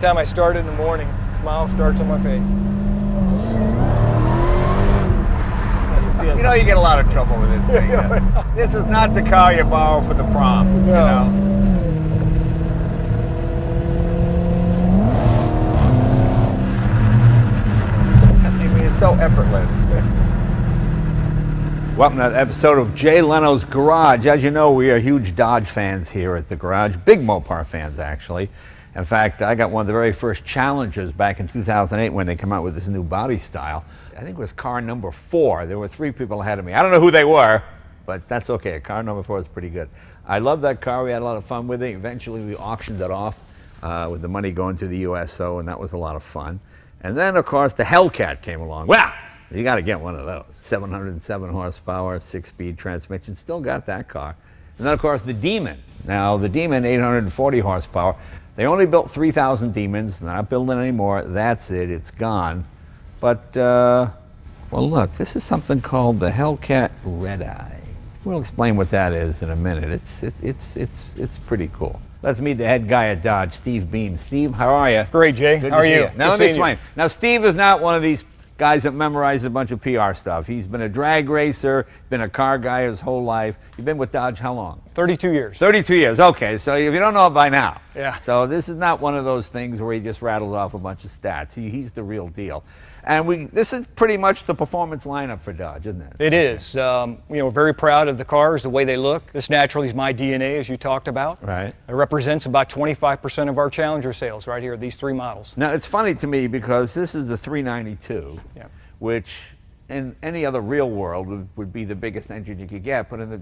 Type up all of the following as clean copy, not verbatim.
time I start in the morning, a smile starts on my face. You know, you get a lot of trouble with this thing. This is not the car you borrow for the prom, No. you know. I mean, it's so effortless. Welcome to another episode of Jay Leno's Garage. As you know, we are huge Dodge fans here at the garage, big Mopar fans actually. In fact, I got one of the very first Challengers back in 2008 when they came out with this new body style. I think it was car number 4. There were 3 people ahead of me. I don't know who they were, but that's okay. Car number 4 is pretty good. I love that car. We had a lot of fun with it. Eventually, we auctioned it off with the money going to the USO, and that was a lot of fun. And then, of course, the Hellcat came along. Well, you got to get one of those. 707 horsepower, 6-speed transmission. Still got that car. And then, of course, the Demon. Now, the Demon, 840 horsepower. They only built 3,000 Demons. They're not building anymore. That's it. It's gone. But, well, look, this is something called the Hellcat Redeye. We'll explain what that is in a minute. It's pretty cool. Let's meet the head guy at Dodge, Steve Beam. Steve, how are you? Great, Jay. Good How are to see you? Now, let me explain. Now, Steve is not one of these guys that memorizes a bunch of PR stuff. He's been a drag racer, been a car guy his whole life. You've been with Dodge how long? 32 years. 32 years, okay. So if you don't know it by now. Yeah. So this is not one of those things where he just rattled off a bunch of stats. He's the real deal. And this is pretty much the performance lineup for Dodge, isn't it? It is. You know, very proud of the cars, the way they look. This naturally is my DNA, as you talked about. Right. It represents about 25% of our Challenger sales right here, these 3 models. Now, it's funny to me because this is the 392, Yeah. which in any other real world would be the biggest engine you could get, but in the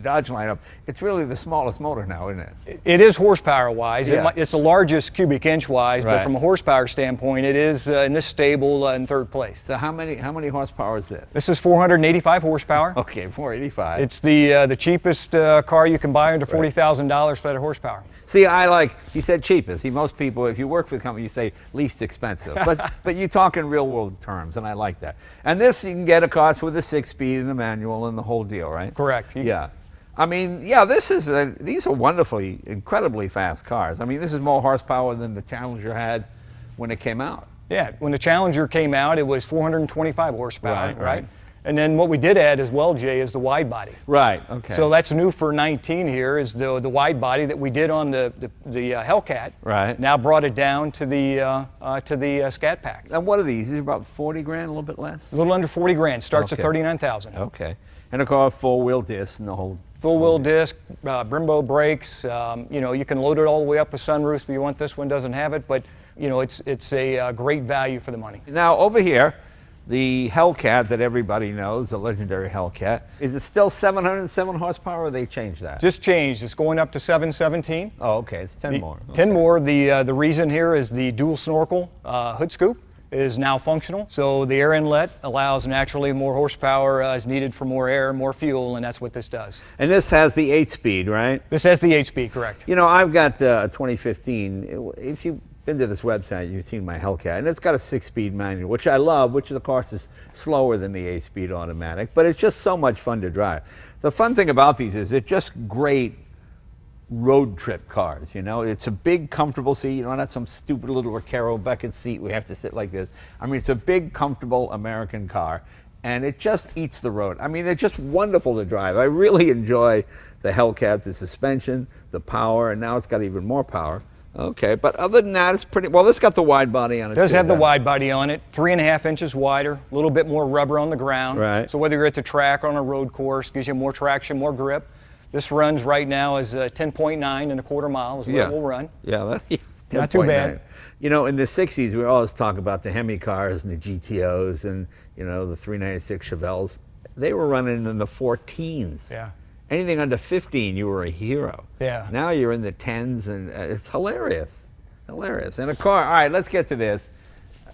Dodge lineup, it's really the smallest motor now, isn't it? It is horsepower-wise. Yeah. It's the largest cubic inch-wise, Right. but from a horsepower standpoint, it is in this stable in 3rd place. So how many horsepower is this? This is 485 horsepower. Okay, 485. It's the cheapest car you can buy under $40,000 for that horsepower. See, you said cheapest. See, most people, if you work for the company, you say least expensive. But you talk in real world terms, and I like that. And this you can get, of course, with a 6-speed and a manual and the whole deal, right? Correct. Yeah. I mean, yeah, these are wonderfully, incredibly fast cars. I mean, this is more horsepower than the Challenger had when it came out. Yeah, when the Challenger came out, it was 425 horsepower, Right. And then what we did add as well, Jay, is the wide body. Right, okay. So that's new for 19 here, is the wide body that we did on the Hellcat. Right. Now brought it down to the Scat Pack. And what are these? These are about 40 grand, a little bit less? A little under 40 grand, starts Okay. at 39,000. Okay. And of course, 4-wheel disc and the whole... Full-wheel disc, Brembo brakes. You know, you can load it all the way up with sunroof if you want. This one doesn't have it, but you know, it's a great value for the money. Now, over here, the Hellcat that everybody knows, the legendary Hellcat, is it still 707 horsepower or they changed that? Just changed. It's going up to 717. Oh, okay, it's 10 more. 10 more. The reason here is the dual snorkel hood scoop is now functional. So the air inlet allows naturally more horsepower as needed for more air, more fuel, and that's what this does. And this has the 8-speed, right? This has the 8-speed, correct. You know, I've got a 2015. If you've been to this website, you've seen my Hellcat, and it's got a 6-speed manual, which I love, which of course is slower than the 8-speed automatic, but it's just so much fun to drive. The fun thing about these is they're just great road trip cars, you know. It's a big, comfortable seat. You don't have some stupid little Recaro bucket seat we have to sit like this. I mean, it's a big, comfortable American car, and it just eats the road. I mean, they're just wonderful to drive. I really enjoy the Hellcat, the suspension, the power, and now it's got even more power. Okay, but other than that, it's pretty, well, this got the wide body on it. It does too, have the huh? wide body on it, 3.5 inches wider, a little bit more rubber on the ground. Right. So whether you're at the track or on a road course, gives you more traction, more grip. This runs right now as 10.9 and a quarter miles is what it will run. Yeah, Not too bad. You know, in the 60s, we always talk about the Hemi cars and the GTOs and, you know, the 396 Chevelles. They were running in the 14s. Yeah. Anything under 15, you were a hero. Yeah. Now you're in the 10s, and it's hilarious. Hilarious. And a car, all right, let's get to this.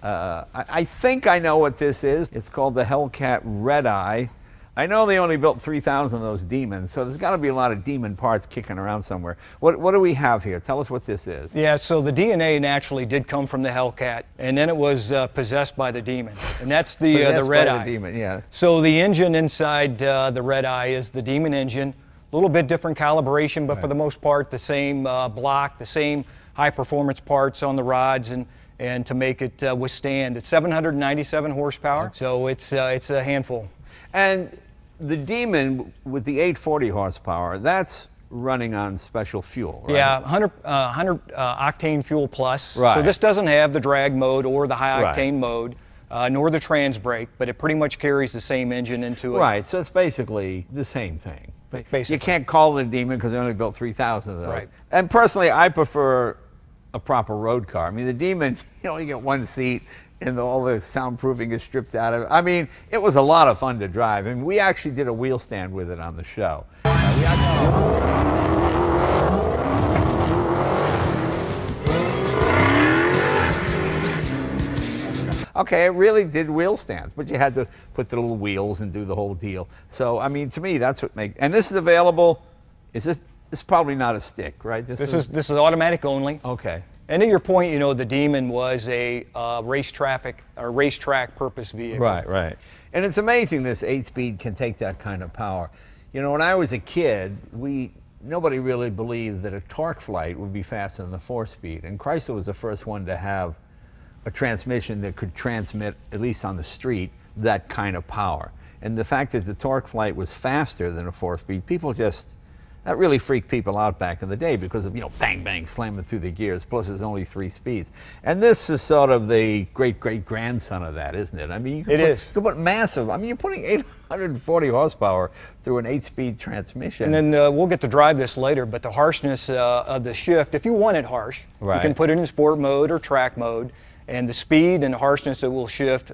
I think I know what this is. It's called the Hellcat Redeye. I know they only built 3,000 of those Demons, so there's got to be a lot of Demon parts kicking around somewhere. What do we have here? Tell us what this is. Yeah, so the DNA naturally did come from the Hellcat, and then it was possessed by the Demon, and that's the Redeye. Demon, yeah. So the engine inside the Redeye is the Demon engine, a little bit different calibration, but for the most part, the same block, the same high performance parts on the rods and to make it withstand. It's 797 horsepower, so it's a handful. And the Demon with the 840 horsepower, that's running on special fuel, right? Yeah, 100 octane fuel plus. Right. So this doesn't have the drag mode or the high Right. octane mode, nor the trans brake, but it pretty much carries the same engine into it. Right, so it's basically the same thing. Basically. You can't call it a Demon because they only built 3,000 of those. Right. And personally, I prefer a proper road car. I mean, the Demon, you only get one seat, and all the soundproofing is stripped out of it. I mean, it was a lot of fun to drive. And we actually did a wheel stand with it on the show. Okay, it really did wheel stands, but you had to put the little wheels and do the whole deal. So, I mean, to me, that's what makes. And this is available. Is this? This is probably not a stick, right? This is automatic only. Okay. And to your point, you know, the Demon was a racetrack purpose vehicle. Right, right. And it's amazing this 8-speed can take that kind of power. You know, when I was a kid, nobody really believed that a torque flight would be faster than the 4-speed. And Chrysler was the first one to have a transmission that could transmit, at least on the street, that kind of power. And the fact that the torque flight was faster than a 4-speed, that really freaked people out back in the day because of, you know, bang, bang, slamming through the gears, plus there's only 3 speeds. And this is sort of the great-great-grandson of that, isn't it? I mean, you can put massive, I mean, you're putting 840 horsepower through an 8-speed transmission. And then we'll get to drive this later, but the harshness of the shift, if you want it harsh, Right. you can put it in sport mode or track mode, and the speed and harshnesss that will shift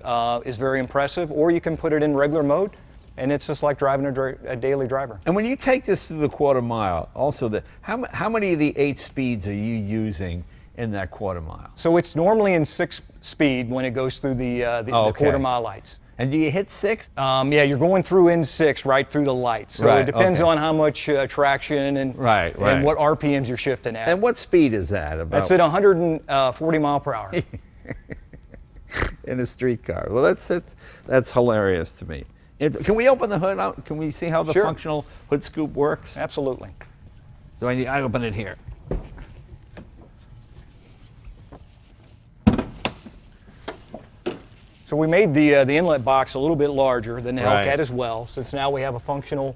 is very impressive, or you can put it in regular mode, and it's just like driving a daily driver. And when you take this to the quarter mile, also, how many of the 8 speeds are you using in that quarter mile? So it's normally in 6-speed when it goes through the quarter mile lights. And do you hit 6? Yeah, you're going through in 6 right through the lights. So Right, it depends okay. on how much traction and what RPMs you're shifting at. And what speed is that? About? That's at 140 mile per hour. In a street car. Well, that's hilarious to me. Can we open the hood out? Can we see how the Sure. functional hood scoop works? Absolutely. Do I open it here? So we made the inlet box a little bit larger than the Right. Hellcat as well, since now we have a functional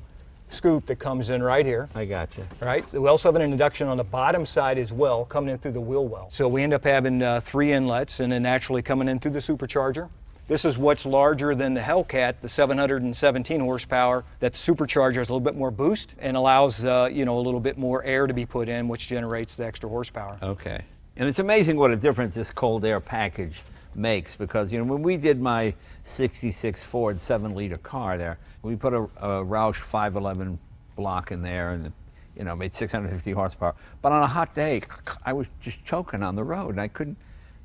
scoop that comes in right here. I got you. Right. So we also have an induction on the bottom side as well, coming in through the wheel well. So we end up having 3 inlets, and then naturally coming in through the supercharger. This is what's larger than the Hellcat, the 717 horsepower. That the supercharger has a little bit more boost and allows a little bit more air to be put in, which generates the extra horsepower. Okay. And it's amazing what a difference this cold air package makes, because, you know, when we did my 66 Ford 7-liter car there, we put a Roush 511 block in there and, you know, made 650 horsepower. But on a hot day, I was just choking on the road and I couldn't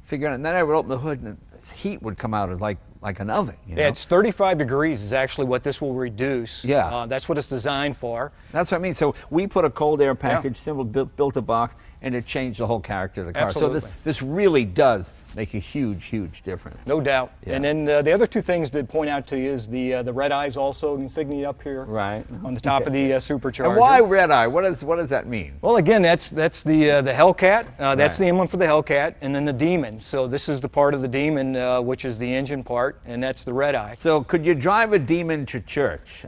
figure it out. And then I would open the hood and heat would come out of like an oven. You know? Yeah, it's 35 degrees is actually what this will reduce. Yeah. That's what it's designed for. That's what I mean. So we put a cold air package, simple, built a box, and it changed the whole character of the car. Absolutely. So this really does make a huge, huge difference. No doubt. Yeah. And then the other 2 things to point out to you is the Redeye is also insignia up here, Right. on the top of the supercharger. And why Redeye? What does that mean? Well, again, that's the Hellcat. That's Right. the emblem for the Hellcat, and then the Demon. So this is the part of the Demon, which is the engine part, and that's the Redeye. So could you drive a Demon to church?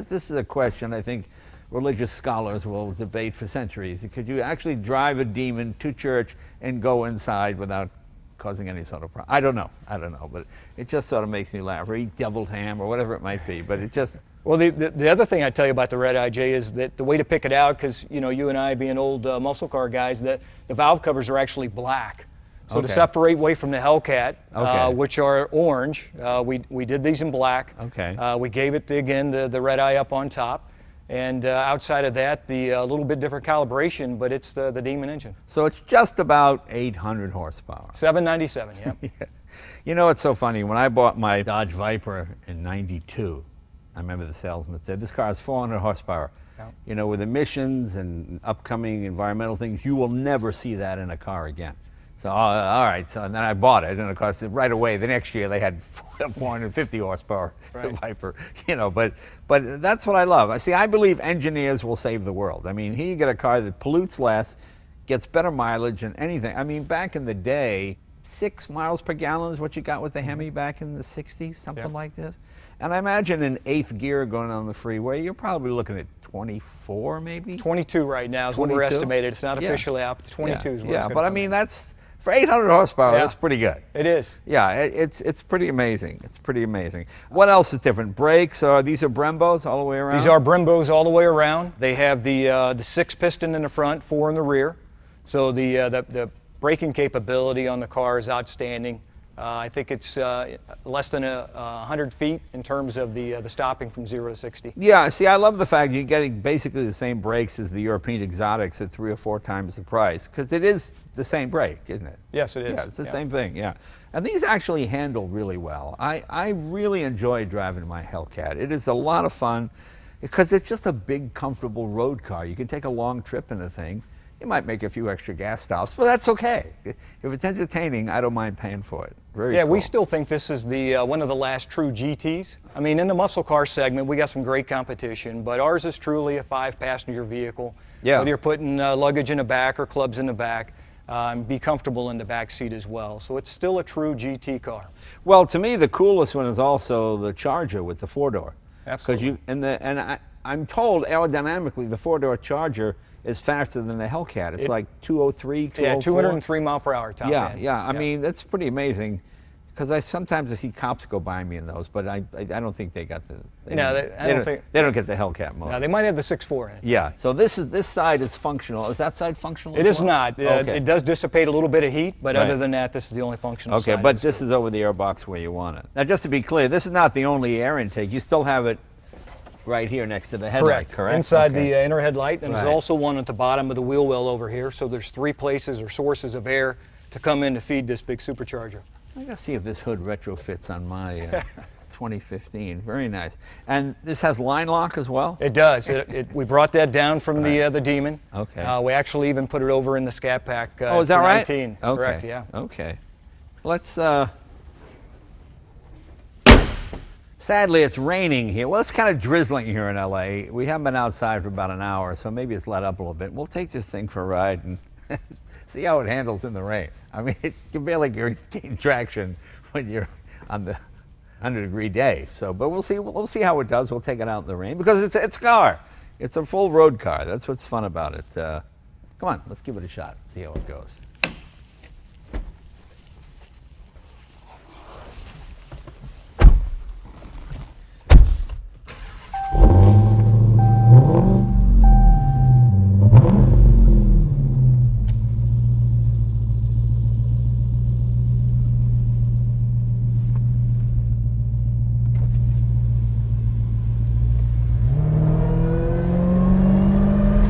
This is a question I think religious scholars will debate for centuries. Could you actually drive a Demon to church and go inside without causing any sort of problem? I don't know, but it just sort of makes me laugh. Or eat deviled ham or whatever it might be, but it just... Well, the other thing I tell you about the Redeye, Jay, is that the way to pick it out, because you and I being old muscle car guys, that the valve covers are actually black. So Okay. to separate away from the Hellcat, Okay. which are orange, we did these in black. Okay. We gave it, again, the Redeye up on top. And outside of that, the little bit different calibration, but it's the Demon engine. So it's just about 800 horsepower. 797, yeah. Yeah. You know, it's so funny. When I bought my Dodge Viper in '92, I remember the salesman said, this car has 400 horsepower. Yeah. You know, with emissions and upcoming environmental things, you will never see that in a car again. So, all right, so and then I bought it, and of course, right away, the next year, they had 450 horsepower, the Viper, you know, but that's what I love. I believe engineers will save the world. I mean, here you get a car that pollutes less, gets better mileage than anything. I mean, back in the day, 6 miles per gallon is what you got with the Hemi back in the 60s, something like this. And I imagine in 8th gear going on the freeway, you're probably looking at 24 maybe? 22 right now is what we're 22? estimated. It's not officially out, but 22 is what it's but gonna I come mean, in. that's, for 800 horsepower, Yeah. that's pretty good. It is. Yeah, it's pretty amazing. It's pretty amazing. What else is different? Brakes, these are Brembos all the way around? These are Brembos all the way around. They have the 6 piston in the front, 4 in the rear. So the braking capability on the car is outstanding. I think it's less than 100 feet in terms of the stopping from 0 to 60. Yeah, see, I love the fact you're getting basically the same brakes as the European exotics at 3 or 4 times the price, because it is the same brake, isn't it? Yes, it is. Yeah, it's the same thing, yeah. And these actually handle really well. I really enjoy driving my Hellcat. It is a lot of fun because it's just a big, comfortable road car. You can take a long trip in the thing. You might make a few extra gas stops, but that's okay. If it's entertaining, I don't mind paying for it. Very Yeah, cool. we still think this is the one of the last true GTs. I mean, in the muscle car segment, we got some great competition, but ours is truly a 5-passenger vehicle. Yeah. Whether you're putting luggage in the back or clubs in the back, be comfortable in the back seat as well. So it's still a true GT car. Well, to me, the coolest one is also the Charger with the 4-door. Absolutely. Because I'm told aerodynamically the 4-door Charger is faster than the Hellcat. It's like 203, 204. Yeah, 203 mile per hour top end. Yeah. I mean, that's pretty amazing. Because sometimes I see cops go by me in those, but I don't think they got the. They don't get the Hellcat motor. No, they might have the 6.4 in it. Yeah. So this side is functional. Is that side functional? It as is well? not. Okay. It does dissipate a little bit of heat, but Right. other than that, this is the only functional Okay, side. but this is over the air box where you want it. Now, just to be clear, this is not the only air intake. You still have it right here next to the headlight, correct? Inside Okay. the inner headlight, and Right. there's also one at the bottom of the wheel well over here. So there's 3 places or sources of air to come in to feed this big supercharger. I gotta see if this hood retrofits on my 2015. Very nice. And this has line lock as well? It does. We brought that down from the Demon. Okay. We actually even put it over in the Scat Pack. Oh, is that for right? 19. Okay. Correct. Yeah. Okay. Let's. Sadly, it's raining here. Well, it's kind of drizzling here in LA. We haven't been outside for about an hour, so maybe it's let up a little bit. We'll take this thing for a ride and see how it handles in the rain. I mean, it can barely gain traction when you're on the 100-degree day. So, but we'll see. We'll see how it does. We'll take it out in the rain because it's a car. It's a full road car. That's what's fun about it. Come on, let's give it a shot. See how it goes.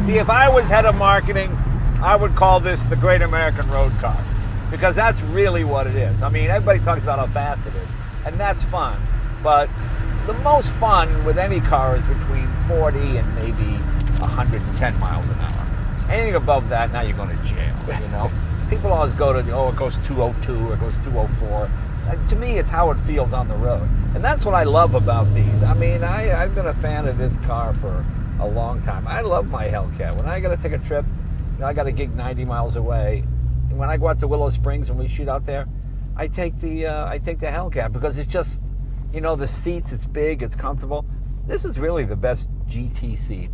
See, if I was head of marketing, I would call this the Great American Road Car, because that's really what it is. I mean, everybody talks about how fast it is, and that's fun, but the most fun with any car is between 40 and maybe 110 miles an hour. Anything above that, now you're going to jail, you know? People always go to, it goes 202 or it goes 204. To me, it's how it feels on the road. And that's what I love about these. I mean, I've been a fan of this car for a long time. I love my Hellcat. When I got to take a trip, I got a gig 90 miles away, and when I go out to Willow Springs and we shoot out there, I take the Hellcat because it's just, the seats, it's big, it's comfortable. This is really the best GT seat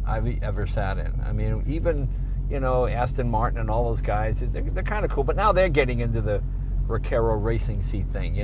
I've ever sat in. I mean, even, Aston Martin and all those guys, they're kind of cool, but now they're getting into the Recaro racing seat thing,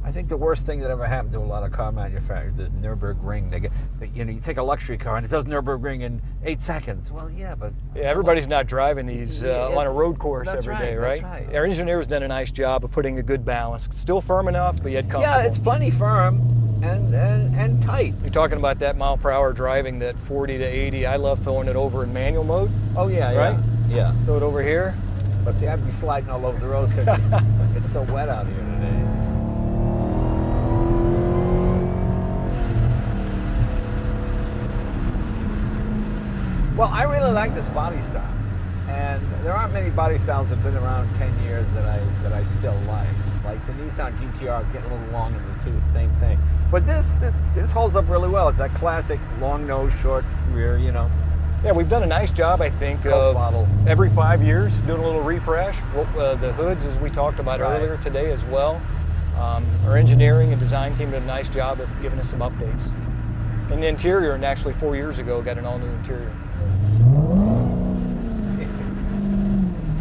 I think the worst thing that ever happened to a lot of car manufacturers is Nürburgring. You take a luxury car and it does Nürburgring in 8 seconds. Well, yeah, but yeah, everybody's not driving these on a road course every day, right? That's right. Our engineer's done a nice job of putting a good balance. Still firm enough, but yet comfortable. Yeah, it's plenty firm and tight. You're talking about that mile per hour driving, that 40 to 80. I love throwing it over in manual mode. Oh yeah, right? Yeah. Throw it over here. But see, I'd be sliding all over the road because it's so wet out here today. Well, I really like this body style, and there aren't many body styles that have been around 10 years that I still like. Like the Nissan GTR getting a little long in the tooth, same thing. But this holds up really well. It's that classic long nose, short rear, Yeah, we've done a nice job, I think, Coke of bottle. every 5 years doing a little refresh. The hoods, as we talked about Right. earlier today as well. Our engineering and design team did a nice job of giving us some updates. And the interior, and actually 4 years ago, got an all-new interior.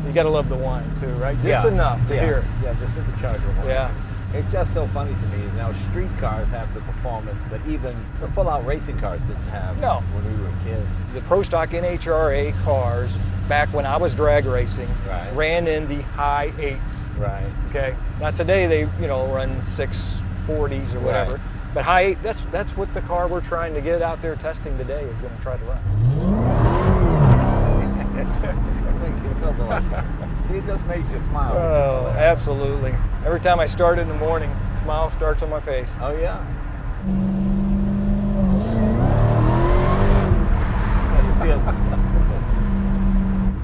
You gotta love the whine too, right? Just enough to hear it. Yeah, the supercharger one. Yeah. It's just so funny to me. Now, street cars have the performance that even the full-out racing cars didn't have No. when we were kids. The Pro Stock NHRA cars, back when I was drag racing, Right. ran in the high 8s. Right. Okay. Now today they, run 640s or whatever. Right. But high 8, that's what the car we're trying to get out there testing today is going to try to run. It makes you feel so like that. See, it just makes you smile. Oh, absolutely. Every time I start in the morning, smile starts on my face. Oh, yeah. You feel.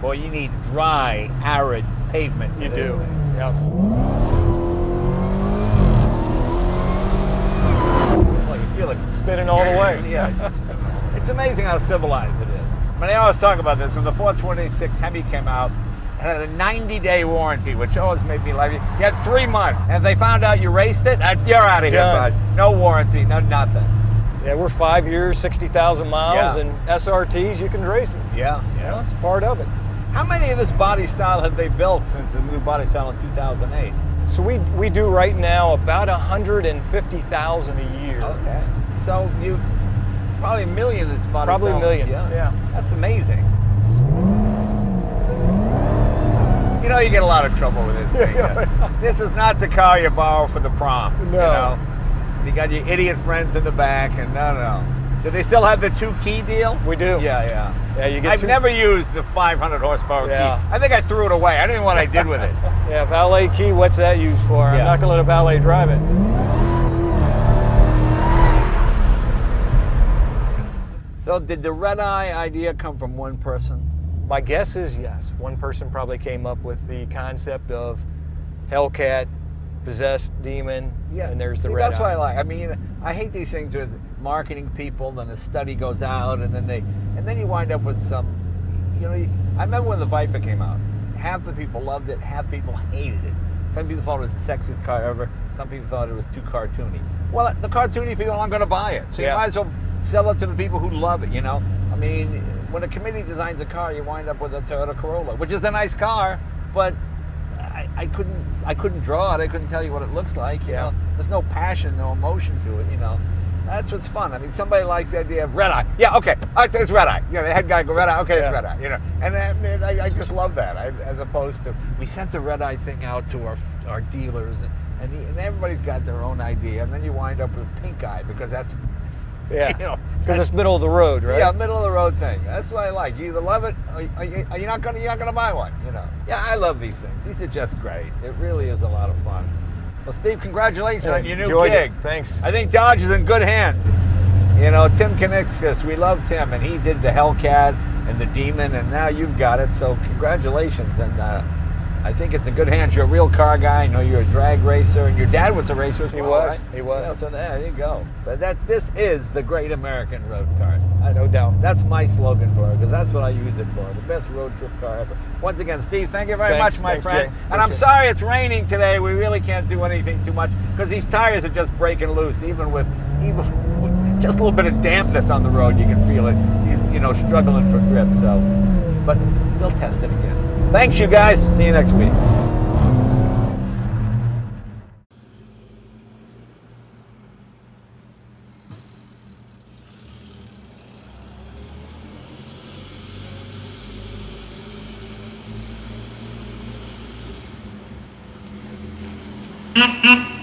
Boy, you need dry, arid pavement. You do. Yep. Well, you feel it Spinning all the way. Yeah. It's amazing how civilized it is. I mean, I always talk about this. When the 426 Hemi came out, it had a 90-day warranty, which always made me laugh. You had 3 months, and if they found out you raced it, you're out of here, Done. bud. No warranty, no nothing. Yeah, we're 5 years, 60,000 miles, Yeah. and SRTs, you can race them. Yeah, It's part of it. How many of this body style have they built since the new body style in 2008? So we do right now about 150,000 a year. Okay. So you probably a million of this body Probably a style. million, yeah. That's amazing. You know, you get a lot of trouble with this thing. This is not the car you borrow for the prom. No. You know? You got your idiot friends in the back, and no. Do they still have the 2-key deal? We do. Yeah. Yeah, you get I've never used the 500 horsepower Yeah. key. I think I threw it away. I don't even know what I did with it. Yeah, valet key, what's that used for? I'm Yeah. not gonna let a valet drive it. So did the Redeye idea come from one person? My guess is yes. One person probably came up with the concept of Hellcat, possessed demon, and there's the See, Redeye. That's what I like. I mean, I hate these things with marketing people. Then a study goes out, and then you wind up with some. I remember when the Viper came out. Half the people loved it. Half people hated it. Some people thought it was the sexiest car ever. Some people thought it was too cartoony. Well, the cartoony people aren't going to buy it, so you might as well sell it to the people who love it. I mean, when a committee designs a car, you wind up with a Toyota Corolla, which is a nice car, but I couldn't draw it. I couldn't tell you what it looks like. You know, there's no passion, no emotion to it. That's what's fun. I mean, somebody likes the idea of Redeye. Yeah, okay, it's Redeye. The head guy go Redeye. Okay, it's Redeye. And I just love that. As opposed to we sent the Redeye thing out to our dealers, and everybody's got their own idea, and then you wind up with Pink Eye because that's because it's middle of the road, right? Yeah, middle of the road thing. That's what I like. You either love it, or you're not gonna buy one. Yeah, I love these things. These are just great. It really is a lot of fun. Well, Steve, congratulations on your new Enjoyed gig. it. Thanks. I think Dodge is in good hands. Tim Konixis, we love Tim, and he did the Hellcat and the Demon, and now you've got it. So congratulations, and I think it's in good hands. You're a real car guy. I know you're a drag racer, and your dad was a racer as well. He was. Right? He was. Yeah, so there you go. But this is the great American road car. No doubt. That's my slogan for it, because that's what I use it for. The best road trip car ever. Once again, Steve, thank you very much, my Thanks, friend. Jay. And I'm sorry it's raining today. We really can't do anything too much, because these tires are just breaking loose. Even with just a little bit of dampness on the road, you can feel it, struggling for grip. So, but we'll test it again. Thanks, you guys. See you next week. Mm-hmm.